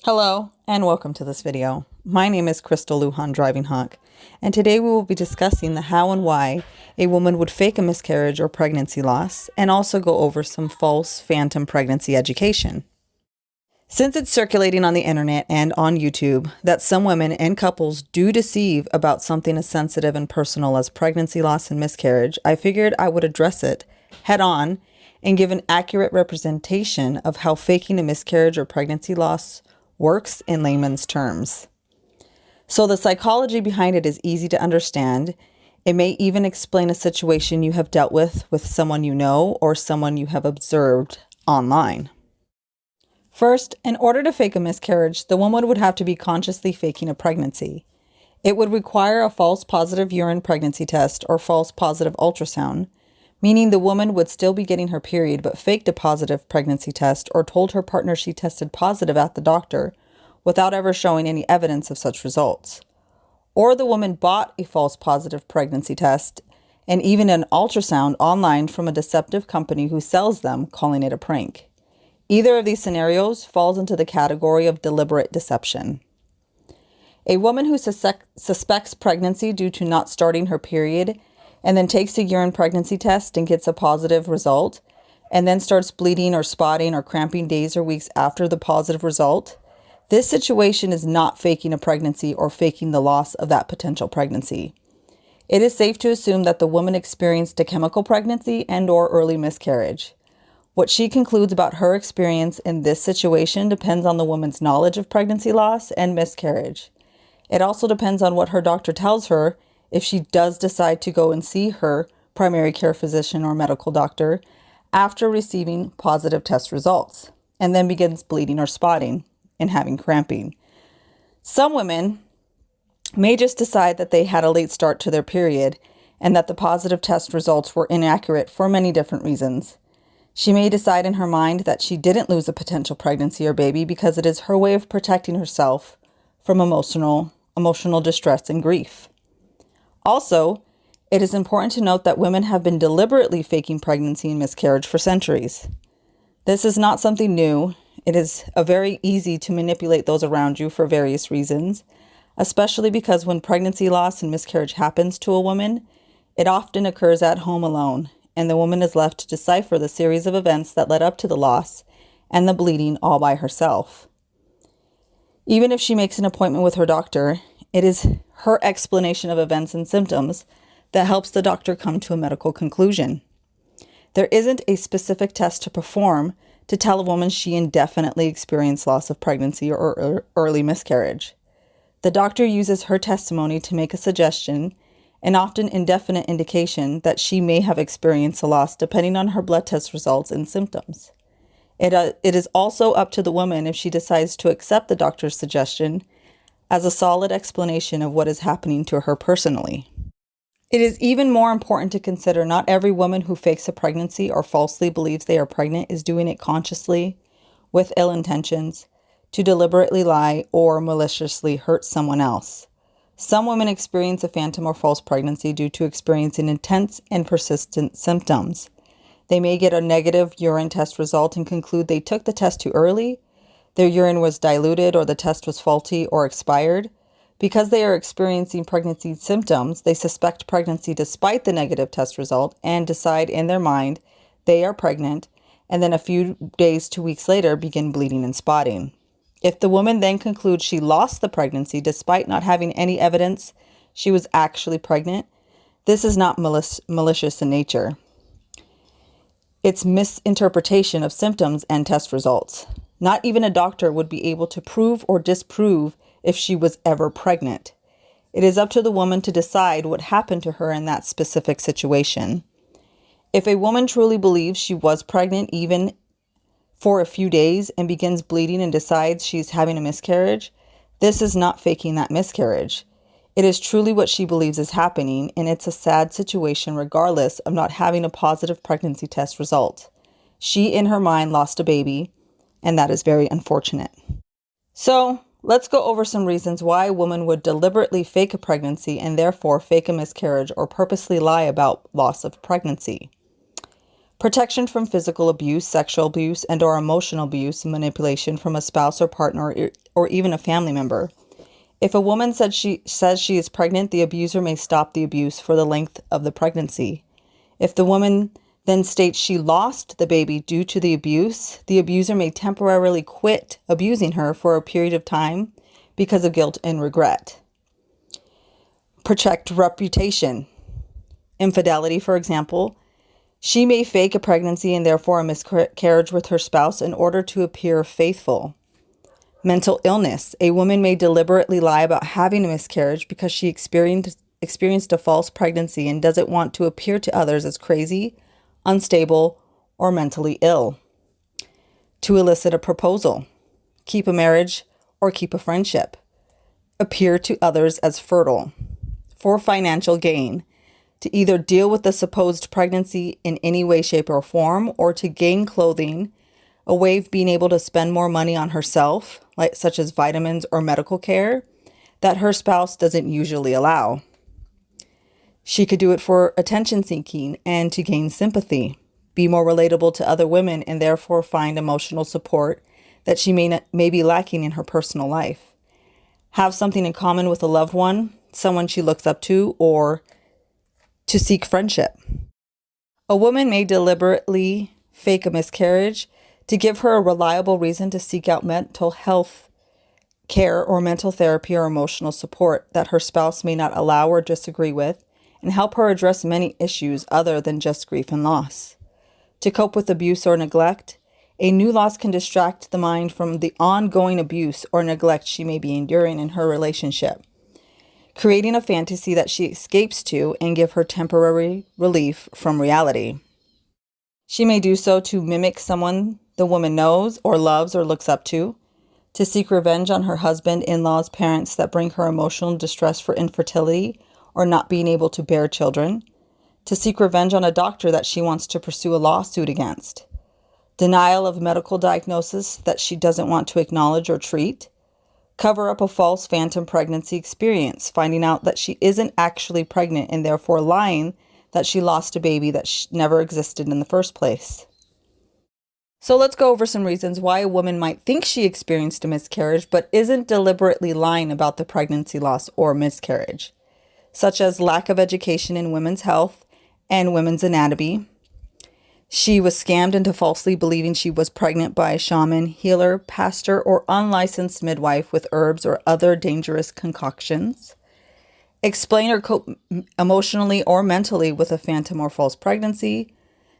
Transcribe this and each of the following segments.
Hello and welcome to this video. My name is Crystal Lujan Driving Hawk, and today we will be discussing the how and why a woman would fake a miscarriage or pregnancy loss, and also go over some false phantom pregnancy education. Since it's circulating on the internet and on YouTube that some women and couples do deceive about something as sensitive and personal as pregnancy loss and miscarriage, I figured I would address it head on and give an accurate representation of how faking a miscarriage or pregnancy loss works in layman's terms. So the psychology behind it is easy to understand. It may even explain a situation you have dealt with someone you know or someone you have observed online. First, in order to fake a miscarriage, the woman would have to be consciously faking a pregnancy. It would require a false positive urine pregnancy test or false positive ultrasound, meaning the woman would still be getting her period but faked a positive pregnancy test or told her partner she tested positive at the doctor without ever showing any evidence of such results. Or the woman bought a false positive pregnancy test and even an ultrasound online from a deceptive company who sells them, calling it a prank. Either of these scenarios falls into the category of deliberate deception. A woman who suspects pregnancy due to not starting her period and then takes a urine pregnancy test and gets a positive result, and then starts bleeding or spotting or cramping days or weeks after the positive result, this situation is not faking a pregnancy or faking the loss of that potential pregnancy. It is safe to assume that the woman experienced a chemical pregnancy and/or early miscarriage. What she concludes about her experience in this situation depends on the woman's knowledge of pregnancy loss and miscarriage. It also depends on what her doctor tells her if she does decide to go and see her primary care physician or medical doctor after receiving positive test results, and then begins bleeding or spotting and having cramping. Some women may just decide that they had a late start to their period and that the positive test results were inaccurate for many different reasons. She may decide in her mind that she didn't lose a potential pregnancy or baby because it is her way of protecting herself from emotional distress and grief. Also, it is important to note that women have been deliberately faking pregnancy and miscarriage for centuries. This is not something new. It is very easy to manipulate those around you for various reasons, especially because when pregnancy loss and miscarriage happens to a woman, it often occurs at home alone, and the woman is left to decipher the series of events that led up to the loss and the bleeding all by herself. Even if she makes an appointment with her doctor, it is her explanation of events and symptoms that helps the doctor come to a medical conclusion. There isn't a specific test to perform to tell a woman she indefinitely experienced loss of pregnancy or early miscarriage. The doctor uses her testimony to make a suggestion, an often indefinite indication that she may have experienced a loss depending on her blood test results and symptoms. It is also up to the woman if she decides to accept the doctor's suggestion as a solid explanation of what is happening to her personally. It is even more important to consider not every woman who fakes a pregnancy or falsely believes they are pregnant is doing it consciously, with ill intentions, to deliberately lie or maliciously hurt someone else. Some women experience a phantom or false pregnancy due to experiencing intense and persistent symptoms. They may get a negative urine test result and conclude they took the test too early, their urine was diluted, or the test was faulty or expired. Because they are experiencing pregnancy symptoms, they suspect pregnancy despite the negative test result and decide in their mind they are pregnant, and then a few days to weeks later begin bleeding and spotting. If the woman then concludes she lost the pregnancy despite not having any evidence she was actually pregnant, this is not malicious in nature. It's misinterpretation of symptoms and test results. Not even a doctor would be able to prove or disprove if she was ever pregnant. It is up to the woman to decide what happened to her in that specific situation. If a woman truly believes she was pregnant even for a few days and begins bleeding and decides she's having a miscarriage, this is not faking that miscarriage. It is truly what she believes is happening, and it's a sad situation regardless of not having a positive pregnancy test result. She, in her mind, lost a baby, and that is very unfortunate. So, let's go over some reasons why a woman would deliberately fake a pregnancy and therefore fake a miscarriage or purposely lie about loss of pregnancy. Protection from physical abuse, sexual abuse, and or emotional abuse and manipulation from a spouse or partner or even a family member. If a woman says she is pregnant, the abuser may stop the abuse for the length of the pregnancy. If the woman then states she lost the baby due to the abuse, the abuser may temporarily quit abusing her for a period of time because of guilt and regret. Protect reputation. Infidelity, for example. She may fake a pregnancy and therefore a miscarriage with her spouse in order to appear faithful. Mental illness. A woman may deliberately lie about having a miscarriage because she experienced a false pregnancy and doesn't want to appear to others as crazy, unstable, or mentally ill. To elicit a proposal. Keep a marriage or keep a friendship. Appear to others as fertile. For financial gain. To either deal with the supposed pregnancy in any way, shape, or form, or to gain clothing, a way of being able to spend more money on herself, such as vitamins or medical care, that her spouse doesn't usually allow. She could do it for attention seeking and to gain sympathy, be more relatable to other women, and therefore find emotional support that she may be lacking in her personal life. Have something in common with a loved one, someone she looks up to, or to seek friendship. A woman may deliberately fake a miscarriage to give her a reliable reason to seek out mental health care or mental therapy or emotional support that her spouse may not allow or disagree with, and help her address many issues other than just grief and loss. To cope with abuse or neglect, a new loss can distract the mind from the ongoing abuse or neglect she may be enduring in her relationship, creating a fantasy that she escapes to and give her temporary relief from reality. She may do so to mimic someone the woman knows or loves or looks up to seek revenge on her husband, in-laws, parents that bring her emotional distress for infertility or not being able to bear children, to seek revenge on a doctor that she wants to pursue a lawsuit against, denial of medical diagnosis that she doesn't want to acknowledge or treat, cover up a false phantom pregnancy experience, finding out that she isn't actually pregnant and therefore lying that she lost a baby that never existed in the first place. So let's go over some reasons why a woman might think she experienced a miscarriage but isn't deliberately lying about the pregnancy loss or miscarriage, such as lack of education in women's health and women's anatomy. She was scammed into falsely believing she was pregnant by a shaman, healer, pastor, or unlicensed midwife with herbs or other dangerous concoctions. Explain or cope emotionally or mentally with a phantom or false pregnancy.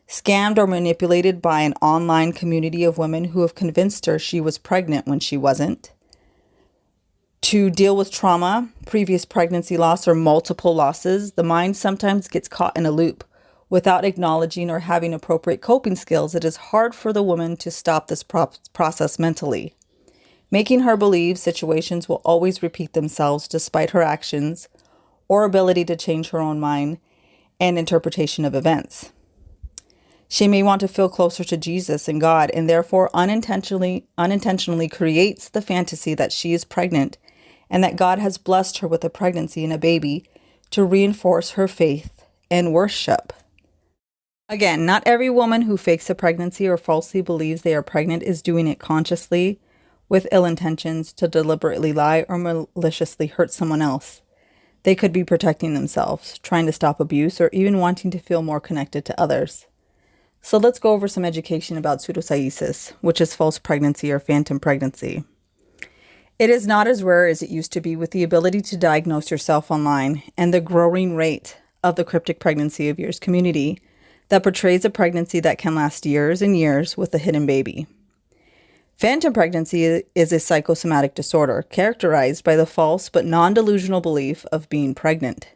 Scammed or manipulated by an online community of women who have convinced her she was pregnant when she wasn't. To deal with trauma, previous pregnancy loss, or multiple losses, the mind sometimes gets caught in a loop. Without acknowledging or having appropriate coping skills, it is hard for the woman to stop this process mentally, making her believe situations will always repeat themselves despite her actions or ability to change her own mind and interpretation of events. She may want to feel closer to Jesus and God and therefore unintentionally creates the fantasy that she is pregnant and that God has blessed her with a pregnancy and a baby to reinforce her faith and worship. Again, not every woman who fakes a pregnancy or falsely believes they are pregnant is doing it consciously with ill intentions to deliberately lie or maliciously hurt someone else. They could be protecting themselves, trying to stop abuse, or even wanting to feel more connected to others. So let's go over some education about pseudocyesis, which is false pregnancy or phantom pregnancy. It is not as rare as it used to be, with the ability to diagnose yourself online and the growing rate of the cryptic pregnancy of years community that portrays a pregnancy that can last years and years with a hidden baby. Phantom pregnancy is a psychosomatic disorder characterized by the false but non-delusional belief of being pregnant.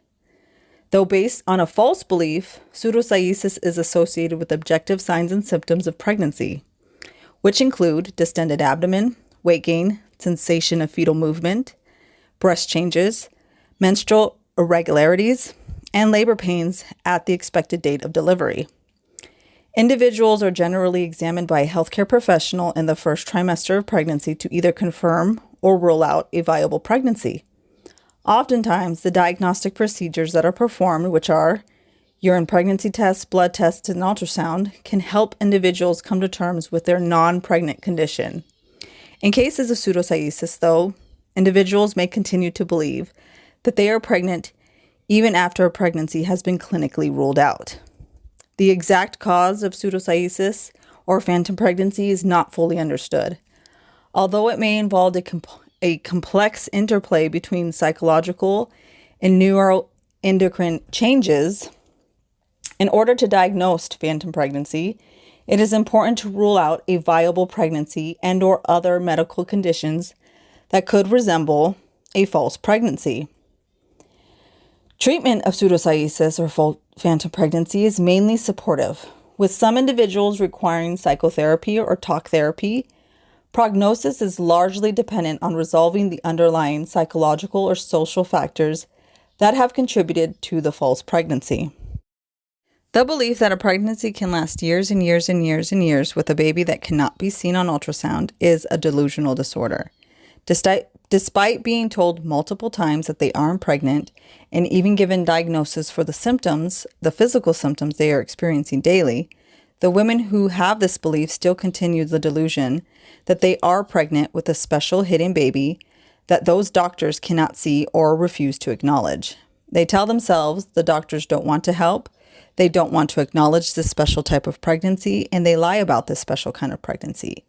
Though based on a false belief, pseudocyesis is associated with objective signs and symptoms of pregnancy, which include distended abdomen, weight gain, sensation of fetal movement, breast changes, menstrual irregularities, and labor pains at the expected date of delivery. Individuals are generally examined by a healthcare professional in the first trimester of pregnancy to either confirm or rule out a viable pregnancy. Oftentimes, the diagnostic procedures that are performed, which are Urine pregnancy tests, blood tests, and ultrasound can help individuals come to terms with their non-pregnant condition. In cases of pseudocyesis, though, individuals may continue to believe that they are pregnant even after a pregnancy has been clinically ruled out. The exact cause of pseudocyesis or phantom pregnancy is not fully understood, although it may involve a complex interplay between psychological and neuroendocrine changes. In order to diagnose phantom pregnancy, it is important to rule out a viable pregnancy and/or other medical conditions that could resemble a false pregnancy. Treatment of pseudocyesis or phantom pregnancy is mainly supportive, with some individuals requiring psychotherapy or talk therapy. Prognosis is largely dependent on resolving the underlying psychological or social factors that have contributed to the false pregnancy. The belief that a pregnancy can last years and years and years and years with a baby that cannot be seen on ultrasound is a delusional disorder. Despite being told multiple times that they aren't pregnant and even given diagnosis for the symptoms, the physical symptoms they are experiencing daily, the women who have this belief still continue the delusion that they are pregnant with a special hidden baby that those doctors cannot see or refuse to acknowledge. They tell themselves the doctors don't want to help, they don't want to acknowledge this special type of pregnancy, and they lie about this special kind of pregnancy.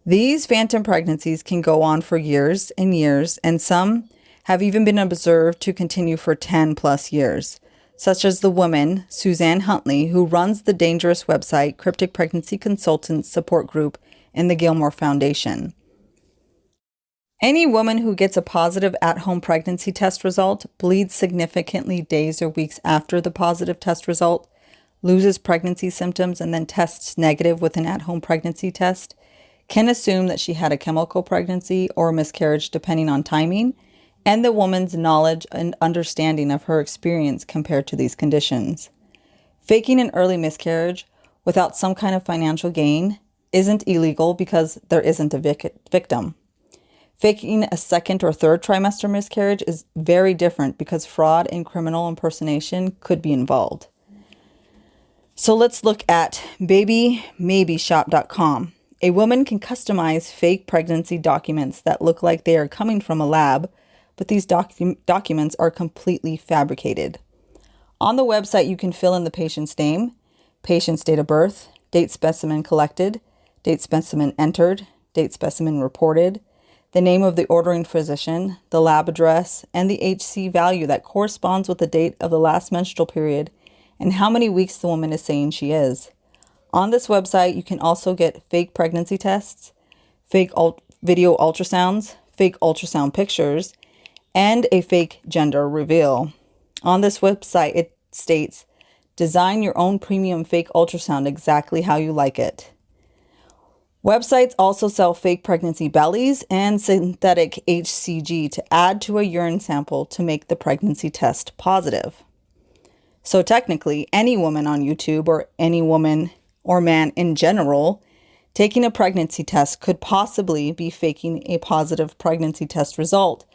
These phantom pregnancies can go on for years and years, and some have even been observed to continue for 10 plus years, such as the woman, Suzanne Huntley, who runs the dangerous website Cryptic Pregnancy Consultants Support Group in the Gilmore Foundation. Any woman who gets a positive at-home pregnancy test result, bleeds significantly days or weeks after the positive test result, loses pregnancy symptoms, and then tests negative with an at-home pregnancy test, can assume that she had a chemical pregnancy or a miscarriage depending on timing and the woman's knowledge and understanding of her experience compared to these conditions. Faking an early miscarriage without some kind of financial gain isn't illegal because there isn't a victim. Faking a second or third trimester miscarriage is very different because fraud and criminal impersonation could be involved. So let's look at babymaybe.shop.com. A woman can customize fake pregnancy documents that look like they are coming from a lab, but these documents are completely fabricated. On the website, you can fill in the patient's name, patient's date of birth, date specimen collected, date specimen entered, date specimen reported, the name of the ordering physician, the lab address, and the HC value that corresponds with the date of the last menstrual period and how many weeks the woman is saying she is. On this website, you can also get fake pregnancy tests, fake video ultrasounds, fake ultrasound pictures, and a fake gender reveal. On this website, it states, design your own premium fake ultrasound exactly how you like it. Websites also sell fake pregnancy bellies and synthetic HCG to add to a urine sample to make the pregnancy test positive. So technically, any woman on YouTube or any woman or man in general taking a pregnancy test could possibly be faking a positive pregnancy test result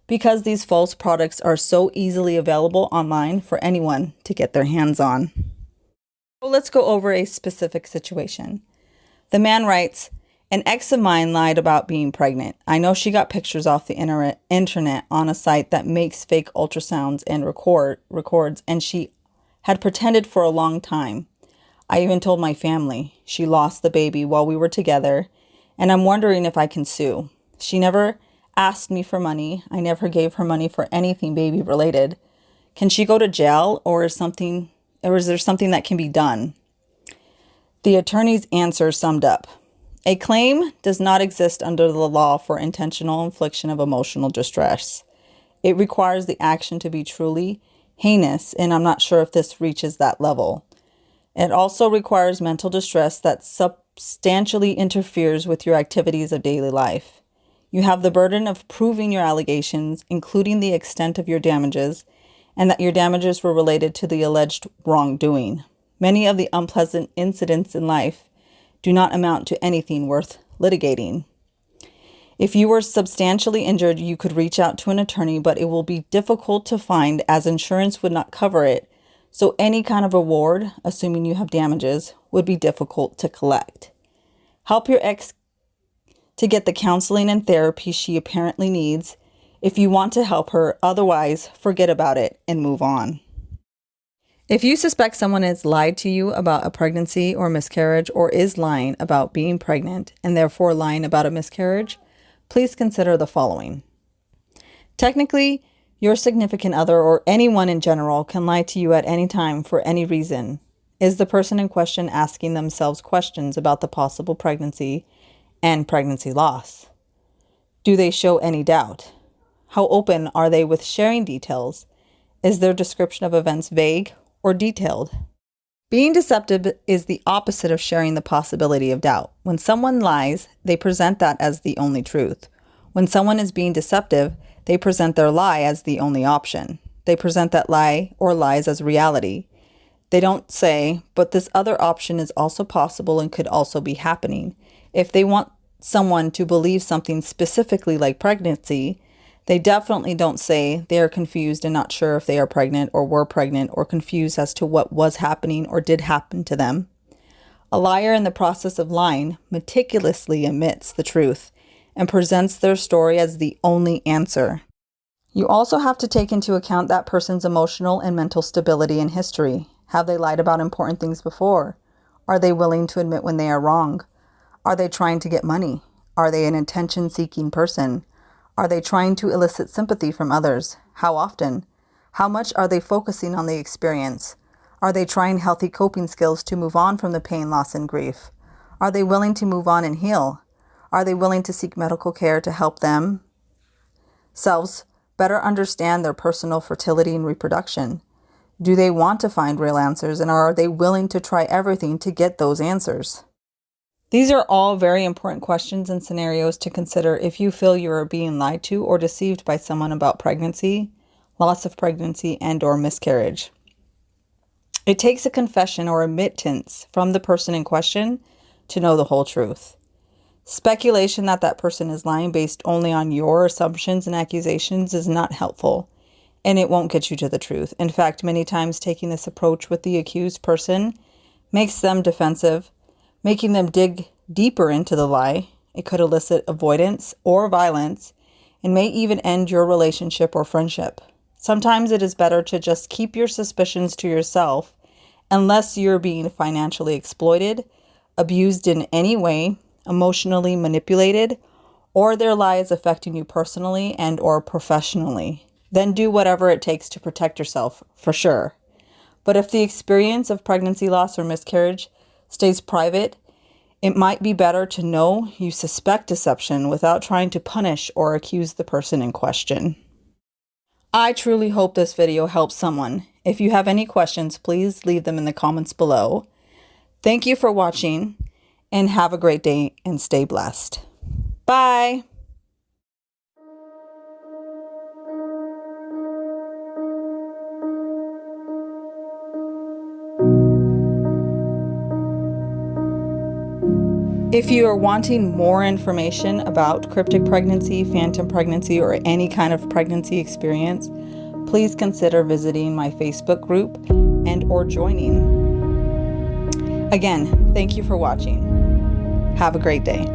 because these false products are so easily available online for anyone to get their hands on. So let's go over a specific situation. The man writes, an ex of mine lied about being pregnant. I know she got pictures off the internet on a site that makes fake ultrasounds and records, and she had pretended for a long time. I even told my family. She lost the baby while we were together, and I'm wondering if I can sue. She never asked me for money. I never gave her money for anything baby related. Can she go to jail, or is there something that can be done? The attorney's answer summed up. A claim does not exist under the law for intentional infliction of emotional distress. It requires the action to be truly heinous, and I'm not sure if this reaches that level. It also requires mental distress that substantially interferes with your activities of daily life. You have the burden of proving your allegations, including the extent of your damages, and that your damages were related to the alleged wrongdoing. Many of the unpleasant incidents in life do not amount to anything worth litigating. If you were substantially injured, you could reach out to an attorney, but it will be difficult to find as insurance would not cover it. So any kind of reward, assuming you have damages, would be difficult to collect. Help your ex to get the counseling and therapy she apparently needs if you want to help her. Otherwise, forget about it and move on. If you suspect someone has lied to you about a pregnancy or miscarriage, or is lying about being pregnant and therefore lying about a miscarriage, please consider the following. Technically, your significant other or anyone in general can lie to you at any time for any reason. Is the person in question asking themselves questions about the possible pregnancy and pregnancy loss? Do they show any doubt? How open are they with sharing details? Is their description of events vague or detailed? Being deceptive is the opposite of sharing the possibility of doubt. When someone lies, they present that as the only truth. When someone is being deceptive, they present their lie as the only option. They present that lie or lies as reality. They don't say, but this other option is also possible and could also be happening. If they want someone to believe something specifically like pregnancy, they definitely don't say they are confused and not sure if they are pregnant or were pregnant, or confused as to what was happening or did happen to them. A liar in the process of lying meticulously omits the truth and presents their story as the only answer. You also have to take into account that person's emotional and mental stability and history. Have they lied about important things before? Are they willing to admit when they are wrong? Are they trying to get money? Are they an attention-seeking person? Are they trying to elicit sympathy from others? How often? How much are they focusing on the experience? Are they trying healthy coping skills to move on from the pain, loss, and grief? Are they willing to move on and heal? Are they willing to seek medical care to help themselves better understand their personal fertility and reproduction? Do they want to find real answers, and are they willing to try everything to get those answers? These are all very important questions and scenarios to consider if you feel you are being lied to or deceived by someone about pregnancy, loss of pregnancy, and/or miscarriage. It takes a confession or admittance from the person in question to know the whole truth. Speculation that that person is lying based only on your assumptions and accusations is not helpful, and it won't get you to the truth. In fact, many times taking this approach with the accused person makes them defensive, making them dig deeper into the lie. It could elicit avoidance or violence and may even end your relationship or friendship. Sometimes it is better to just keep your suspicions to yourself unless you're being financially exploited, abused in any way, emotionally manipulated, or their lie is affecting you personally and/or professionally. Then do whatever it takes to protect yourself, for sure. But if the experience of pregnancy loss or miscarriage stays private, it might be better to know you suspect deception without trying to punish or accuse the person in question. I truly hope this video helps someone. If you have any questions, please leave them in the comments below. Thank you for watching, and have a great day and stay blessed. Bye. If you are wanting more information about cryptic pregnancy, phantom pregnancy, or any kind of pregnancy experience, please consider visiting my Facebook group and/or joining. Again, thank you for watching. Have a great day.